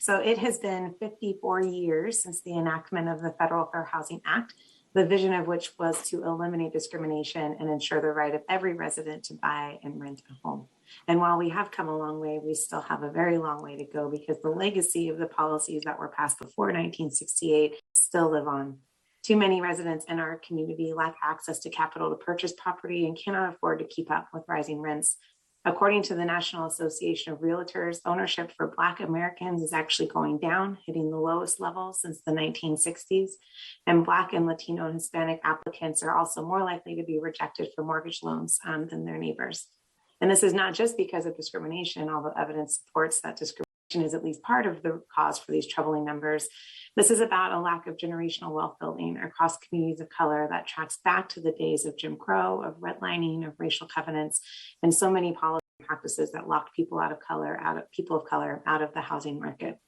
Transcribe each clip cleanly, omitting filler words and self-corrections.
So it has been 54 years since the enactment of the Federal Fair Housing Act, the vision of which was to eliminate discrimination and ensure the right of every resident to buy and rent a home. And while we have come a long way, we still have a very long way to go because the legacy of the policies that were passed before 1968 still live on. Too many residents in our community lack access to capital to purchase property and cannot afford to keep up with rising rents. According to the National Association of Realtors, ownership for Black Americans is actually going down, hitting the lowest level since the 1960s. And Black and Latino and Hispanic applicants are also more likely to be rejected for mortgage loans than their neighbors. And this is not just because of discrimination, although evidence supports that discrimination is at least part of the cause for these troubling numbers. This is about a lack of generational wealth building across communities of color that tracks back to the days of Jim Crow, of redlining, of racial covenants, and so many policy practices that locked people of color out of the housing market.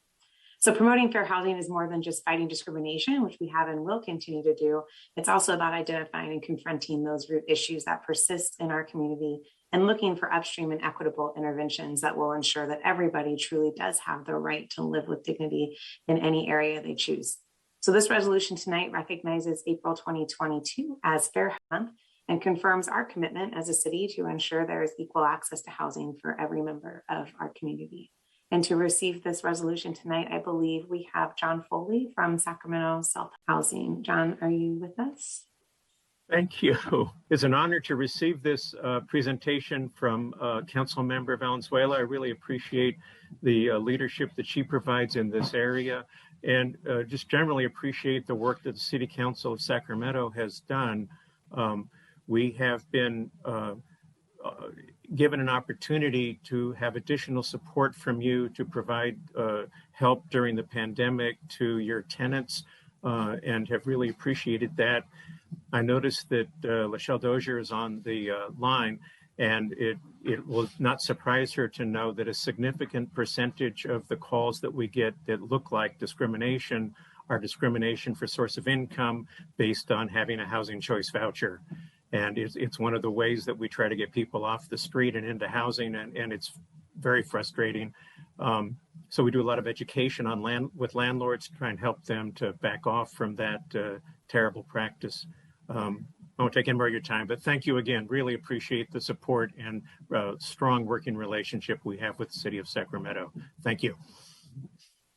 So promoting fair housing is more than just fighting discrimination, which we have and will continue to do. It's also about identifying and confronting those root issues that persist in our community and looking for upstream and equitable interventions that will ensure that everybody truly does have the right to live with dignity in any area they choose. So this resolution tonight recognizes April 2022 as Fair Month and confirms our commitment as a city to ensure there is equal access to housing for every member of our community. And to receive this resolution tonight, I believe we have John Foley from Sacramento Self Housing. John, are you with us? Thank you. It's an honor to receive this presentation from Council Member Valenzuela. I really appreciate the leadership that she provides in this area, and just generally appreciate the work that the City Council of Sacramento has done. We have been given an opportunity to have additional support from you to provide help during the pandemic to your tenants and have really appreciated that. I noticed that Lachelle Dozier is on the line, and it will not surprise her to know that a significant percentage of the calls that we get that look like discrimination are discrimination for source of income based on having a housing choice voucher. And it's one of the ways that we try to get people off the street and into housing, and it's very frustrating. So we do a lot of education on with landlords to try and help them to back off from that terrible practice. I won't take any more of your time, but thank you again. Really appreciate the support and strong working relationship we have with the City of Sacramento. Thank you.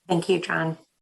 Thank you, John.